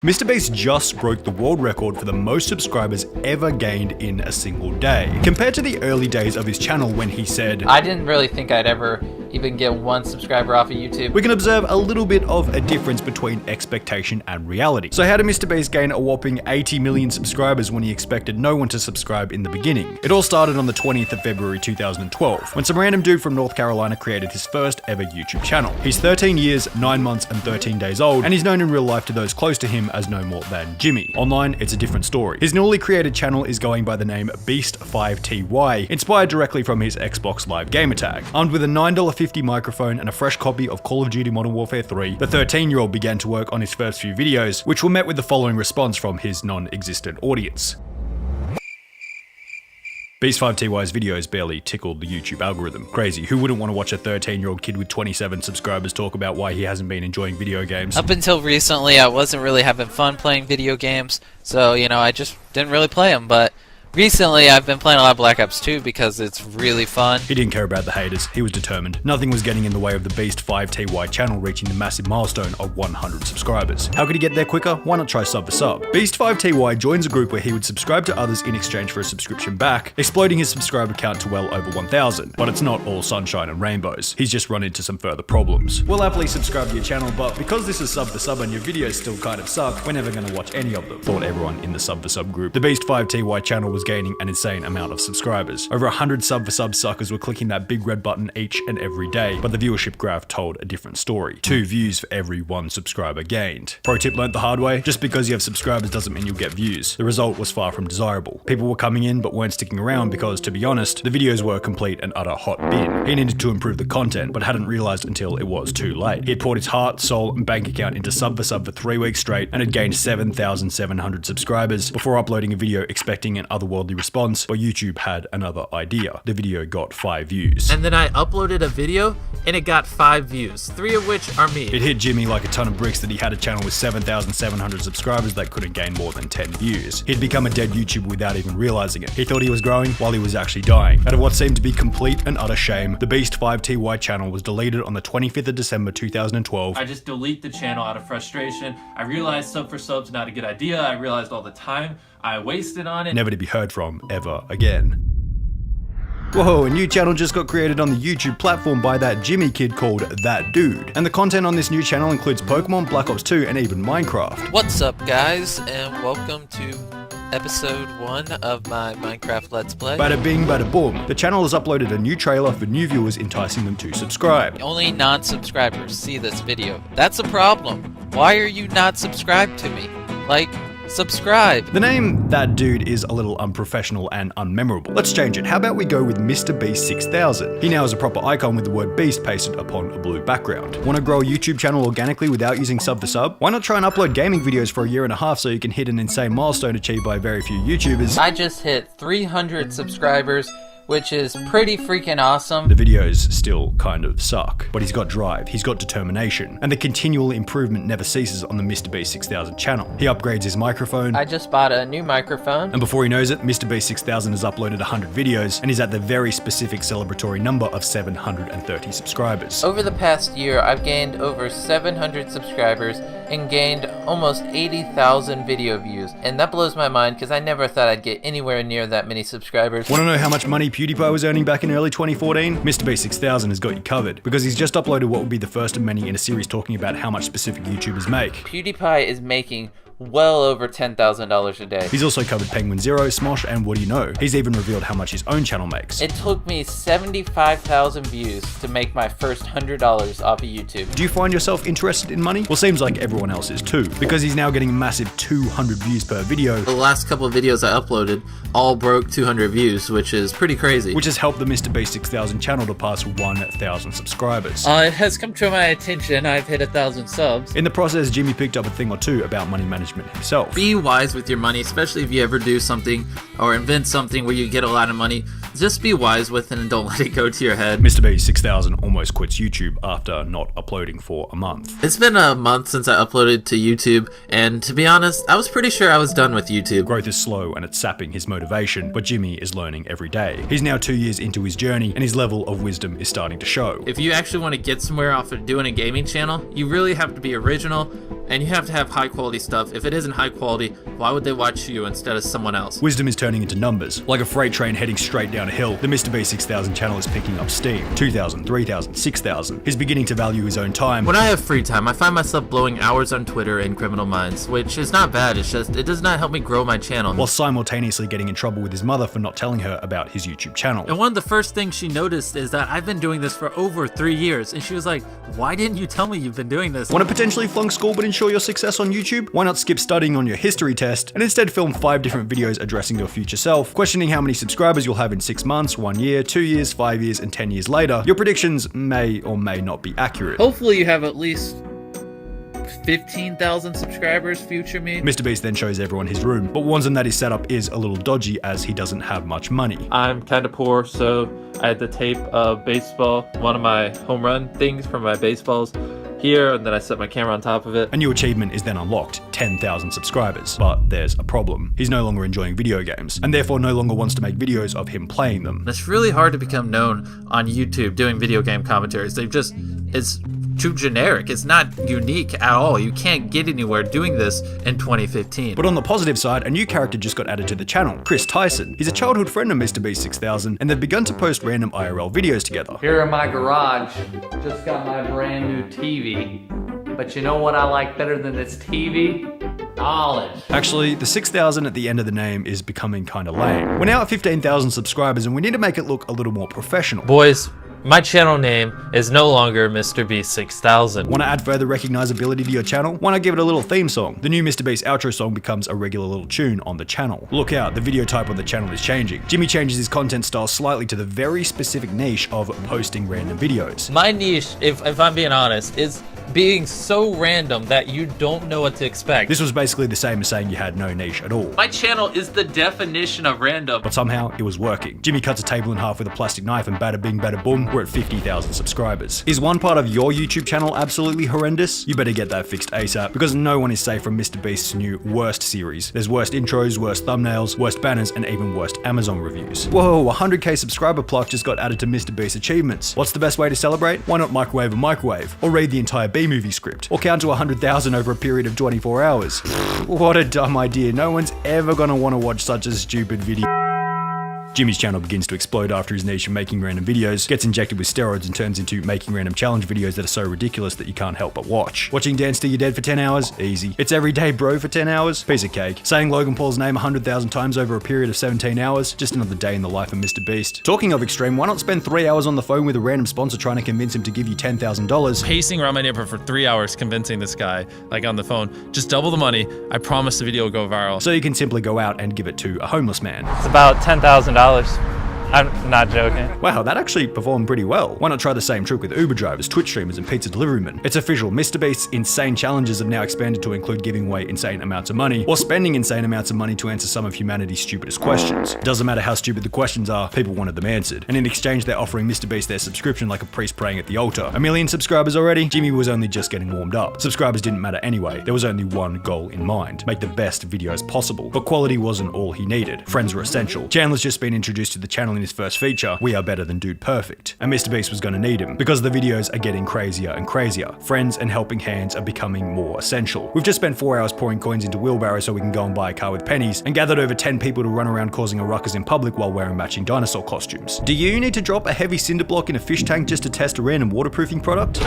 MrBeast just broke the world record for the most subscribers ever gained in a single day. Compared to the early days of his channel when he said, I didn't really think I'd ever even get one subscriber off of YouTube. We can observe a little bit of a difference between expectation and reality. So how did MrBeast gain a whopping 80 million subscribers when he expected no one to subscribe in the beginning? It all started on the 20th of February 2012, when some random dude from North Carolina created his first ever YouTube channel. He's 13 years, 9 months and 13 days old, and he's known in real life to those close to him as no more than Jimmy. Online, it's a different story. His newly created channel is going by the name Beast5TY, inspired directly from his Xbox Live gamertag. Armed with a $9.50 microphone and a fresh copy of Call of Duty Modern Warfare 3, the 13-year-old began to work on his first few videos, which were met with the following response from his non-existent audience. Beast5TY's videos barely tickled the YouTube algorithm. Crazy, who wouldn't want to watch a 13-year-old kid with 27 subscribers talk about why he hasn't been enjoying video games? Up until recently, I wasn't really having fun playing video games, so, I just didn't really play them, but recently, I've been playing a lot of Black Ops 2 because it's really fun. He didn't care about the haters, he was determined. Nothing was getting in the way of the Beast5TY channel reaching the massive milestone of 100 subscribers. How could he get there quicker? Why not try sub for sub? Beast5TY joins a group where he would subscribe to others in exchange for a subscription back, exploding his subscriber count to well over 1,000. But it's not all sunshine and rainbows. He's just run into some further problems. We'll happily subscribe to your channel, but because this is sub for sub and your videos still kind of suck, we're never gonna watch any of them, thought everyone in the sub for sub group. The Beast5TY channel was gaining an insane amount of subscribers. Over 100 sub for sub suckers were clicking that big red button each and every day, but the viewership graph told a different story. 2 views for every 1 subscriber gained. Pro tip learnt the hard way, just because you have subscribers doesn't mean you'll get views. The result was far from desirable. People were coming in but weren't sticking around because, to be honest, the videos were a complete and utter hot bin. He needed to improve the content, but hadn't realized until it was too late. He had poured his heart, soul, and bank account into sub for 3 weeks straight and had gained 7,700 subscribers before uploading a video expecting an otherworldly response, but YouTube had another idea. The video got 5 views. And then I uploaded a video and it got 5 views, 3 of which are me. It hit Jimmy like a ton of bricks that he had a channel with 7,700 subscribers that couldn't gain more than 10 views. He'd become a dead YouTuber without even realizing it. He thought he was growing while he was actually dying. Out of what seemed to be complete and utter shame, the Beast5TY channel was deleted on the 25th of December 2012. I just delete the channel out of frustration. I realized sub for sub's not a good idea. I realized all the time I wasted on it. Never to be heard from ever again. Whoa, a new channel just got created on the YouTube platform by that Jimmy kid called That Dude. And the content on this new channel includes Pokemon, Black Ops 2, and even Minecraft. What's up, guys, and welcome to episode 1 of my Minecraft Let's Play. Bada bing, bada boom. The channel has uploaded a new trailer for new viewers, enticing them to subscribe. Only non-subscribers see this video. That's a problem. Why are you not subscribed to me? Subscribe. The name That Dude is a little unprofessional and unmemorable. Let's change it. How about we go with MrBeast 6000? He now has a proper icon with the word Beast pasted upon a blue background. Want to grow a YouTube channel organically without using sub for sub? Why not try and upload gaming videos for a year and a half so you can hit an insane milestone achieved by very few YouTubers? I just hit 300 subscribers, which is pretty freaking awesome. The videos still kind of suck, but he's got drive, he's got determination, and the continual improvement never ceases on the MrBeast 6000 channel. He upgrades his microphone. I just bought a new microphone. And before he knows it, MrBeast 6000 has uploaded 100 videos and is at the very specific celebratory number of 730 subscribers. Over the past year, I've gained over 700 subscribers and gained almost 80,000 video views. And that blows my mind because I never thought I'd get anywhere near that many subscribers. Want to know how much money PewDiePie was earning back in early 2014? MrBeast 6000 has got you covered, because he's just uploaded what will be the first of many in a series talking about how much specific YouTubers make. PewDiePie is making well over $10,000 a day. He's also covered Penguin Zero, Smosh, and What Do You Know? He's even revealed how much his own channel makes. It took me 75,000 views to make my first $100 off of YouTube. Do you find yourself interested in money? Well, seems like everyone else is too, because he's now getting a massive 200 views per video. The last couple of videos I uploaded all broke 200 views, which is pretty crazy. Which has helped the MrBeast 6000 channel to pass 1,000 subscribers. It has come to my attention I've hit 1,000 subs. In the process, Jimmy picked up a thing or two about money management himself. Be wise with your money, especially if you ever do something or invent something where you get a lot of money. Just be wise with it and don't let it go to your head. MrBeast 6000 almost quits YouTube after not uploading for a month. It's been a month since I uploaded to YouTube, and to be honest, I was pretty sure I was done with YouTube. Growth is slow and it's sapping his motivation, but Jimmy is learning every day. He's now 2 years into his journey and his level of wisdom is starting to show. If you actually want to get somewhere off of doing a gaming channel, you really have to be original, and you have to have high quality stuff. If it isn't high quality, why would they watch you instead of someone else? Wisdom is turning into numbers. Like a freight train heading straight down a hill, the MrBeast 6000 channel is picking up steam. 2,000, 3,000, 6,000. He's beginning to value his own time. When I have free time, I find myself blowing hours on Twitter and Criminal Minds, which is not bad, it's just, it does not help me grow my channel. While simultaneously getting in trouble with his mother for not telling her about his YouTube channel. And one of the first things she noticed is that I've been doing this for over 3 years, and she was like, why didn't you tell me you've been doing this? Want to potentially flunk school but ensure your success on YouTube? Why not skip studying on your history test and instead film 5 different videos addressing your future self, questioning how many subscribers you'll have in 6 months, 1 year, 2 years, 5 years, and 10 years later? Your predictions may or may not be accurate. Hopefully you have at least 15,000 subscribers, future me. MrBeast then shows everyone his room, but warns them that his setup is a little dodgy as he doesn't have much money. I'm kind of poor, so I had to tape a baseball, one of my home run things from my baseballs here, and then I set my camera on top of it. A new achievement is then unlocked, 10,000 subscribers. But there's a problem. He's no longer enjoying video games, and therefore no longer wants to make videos of him playing them. It's really hard to become known on YouTube doing video game commentaries. It's too generic. It's not unique at all. You can't get anywhere doing this in 2015. But on the positive side, a new character just got added to the channel, Chris Tyson. He's a childhood friend of MrBeast 6000, and they've begun to post random IRL videos together. Here in my garage, just got my brand new TV. But you know what I like better than this TV? Knowledge. Actually, the 6000 at the end of the name is becoming kinda lame. We're now at 15,000 subscribers and we need to make it look a little more professional. Boys, my channel name is no longer MrBeast 6000. Want to add further recognizability to your channel? Why not give it a little theme song? The new MrBeast outro song becomes a regular little tune on the channel. Look out, the video type on the channel is changing. Jimmy changes his content style slightly to the very specific niche of posting random videos. My niche, if I'm being honest, is being so random that you don't know what to expect. This was basically the same as saying you had no niche at all. My channel is the definition of random. But somehow, it was working. Jimmy cuts a table in half with a plastic knife and bada bing bada boom, we're at 50,000 subscribers. Is one part of your YouTube channel absolutely horrendous? You better get that fixed ASAP, because no one is safe from MrBeast's new worst series. There's worst intros, worst thumbnails, worst banners, and even worst Amazon reviews. Whoa, 100k subscriber plaque just got added to MrBeast achievements. What's the best way to celebrate? Why not microwave a microwave? Or read the entire B-movie script? Or count to 100,000 over a period of 24 hours? What a dumb idea. No one's ever gonna want to watch such a stupid video. Jimmy's channel begins to explode after his niche of making random videos gets injected with steroids and turns into making random challenge videos that are so ridiculous that you can't help but watch. Watching Dance Till You're Dead for 10 hours? Easy. It's Everyday Bro for 10 hours? Piece of cake. Saying Logan Paul's name 100,000 times over a period of 17 hours? Just another day in the life of MrBeast. Talking of extreme, why not spend 3 hours on the phone with a random sponsor trying to convince him to give you $10,000? Pacing around my neighborhood for 3 hours convincing this guy, like on the phone, just double the money. I promise the video will go viral. So you can simply go out and give it to a homeless man. It's about $10,000. I'm not joking. Wow, that actually performed pretty well. Why not try the same trick with Uber drivers, Twitch streamers, and pizza deliverymen? It's official, MrBeast's insane challenges have now expanded to include giving away insane amounts of money, or spending insane amounts of money to answer some of humanity's stupidest questions. Doesn't matter how stupid the questions are, people wanted them answered. And in exchange, they're offering MrBeast their subscription like a priest praying at the altar. 1 million subscribers already? Jimmy was only just getting warmed up. Subscribers didn't matter anyway. There was only one goal in mind: make the best videos possible. But quality wasn't all he needed. Friends were essential. Chandler's just been introduced to the channel in his first feature, We Are Better Than Dude Perfect. And MrBeast was gonna need him, because the videos are getting crazier and crazier. Friends and helping hands are becoming more essential. We've just spent 4 hours pouring coins into wheelbarrows so we can go and buy a car with pennies, and gathered over 10 people to run around causing a ruckus in public while wearing matching dinosaur costumes. Do you need to drop a heavy cinder block in a fish tank just to test a random waterproofing product?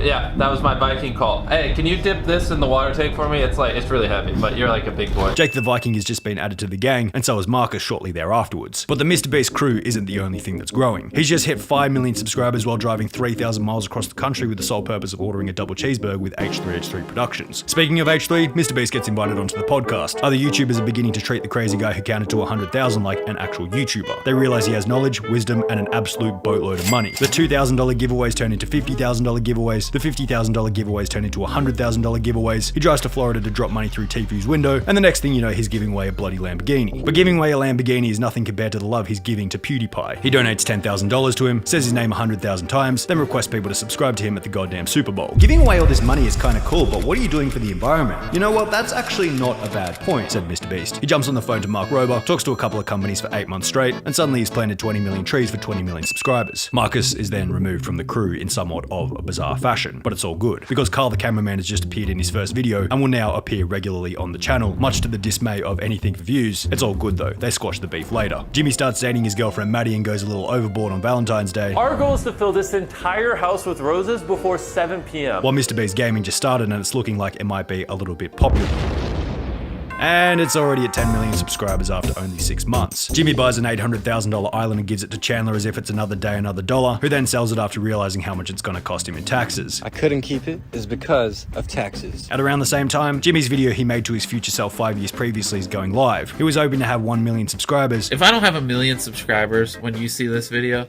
Yeah, that was my Viking call. Hey, can you dip this in the water tank for me? It's really heavy, but you're like a big boy. Jake the Viking has just been added to the gang, and so has Marcus shortly thereafterwards. But the MrBeast crew isn't the only thing that's growing. He's just hit 5 million subscribers while driving 3,000 miles across the country with the sole purpose of ordering a double cheeseburger with H3H3 Productions. Speaking of H3, MrBeast gets invited onto the podcast. Other YouTubers are beginning to treat the crazy guy who counted to 100,000 like an actual YouTuber. They realize he has knowledge, wisdom, and an absolute boatload of money. The $2,000 giveaways turn into $50,000 giveaways. The $50,000 giveaways turn into $100,000 giveaways. He drives to Florida to drop money through Tifu's window, and the next thing you know, he's giving away a bloody Lamborghini. But giving away a Lamborghini is nothing compared to the love he's giving to PewDiePie. He donates $10,000 to him, says his name 100,000 times, then requests people to subscribe to him at the goddamn Super Bowl. Giving away all this money is kinda cool, but what are you doing for the environment? You know what, that's actually not a bad point, said MrBeast. He jumps on the phone to Mark Rober, talks to a couple of companies for 8 months straight, and suddenly he's planted 20 million trees for 20 million subscribers. Marcus is then removed from the crew in somewhat of a bizarre bizarre fashion. But it's all good, because Carl the cameraman has just appeared in his first video and will now appear regularly on the channel, much to the dismay of Anything for Views. It's all good though, they squash the beef later. Jimmy starts dating his girlfriend Maddie and goes a little overboard on Valentine's Day. Our goal is to fill this entire house with roses before 7 p.m. While MrBeast Gaming just started and it's looking like it might be a little bit popular. And it's already at 10 million subscribers after only 6 months. Jimmy buys an $800,000 island and gives it to Chandler as if it's another day, another dollar, who then sells it after realizing how much it's gonna cost him in taxes. I couldn't keep it is because of taxes. At around the same time, Jimmy's video he made to his future self 5 years previously is going live. He was hoping to have 1 million subscribers. If I don't have 1 million subscribers when you see this video,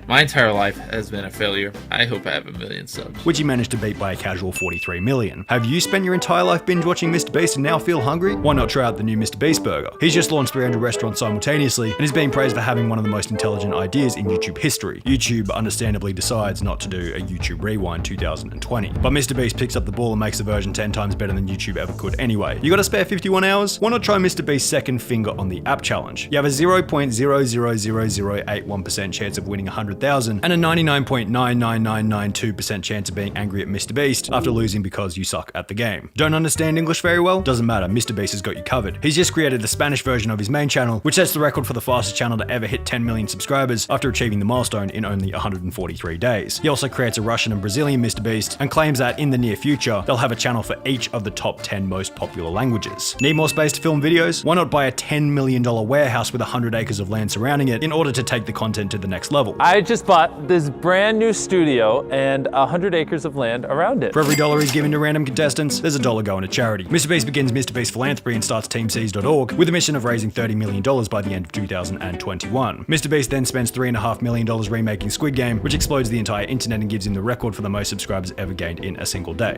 my entire life has been a failure. I hope I have 1 million subs. Which he managed to beat by a casual 43 million. Have you spent your entire life binge watching MrBeast and now feel hungry? Why not try out the new MrBeast burger? He's just launched 300 restaurants simultaneously and is being praised for having one of the most intelligent ideas in YouTube history. YouTube understandably decides not to do a YouTube Rewind 2020. But MrBeast picks up the ball and makes the version 10 times better than YouTube ever could anyway. You got a spare 51 hours? Why not try MrBeast's second finger on the app challenge? You have a 0.000081% chance of winning 100,000 and a 99.99992% chance of being angry at MrBeast after losing because you suck at the game. Don't understand English very well? Doesn't matter, MrBeast has got you covered. He's just created the Spanish version of his main channel, which sets the record for the fastest channel to ever hit 10 million subscribers after achieving the milestone in only 143 days. He also creates a Russian and Brazilian MrBeast and claims that in the near future, they'll have a channel for each of the top 10 most popular languages. Need more space to film videos? Why not buy a $10 million warehouse with 100 acres of land surrounding it in order to take the content to the next level? I just bought this brand new studio and 100 acres of land around it. For every dollar he's giving to random contestants, there's a dollar going to charity. MrBeast begins MrBeast Philanthropy and starts TeamSeas.org with a mission of raising $30 million by the end of 2021. MrBeast then spends $3.5 million remaking Squid Game, which explodes the entire internet and gives him the record for the most subscribers ever gained in a single day.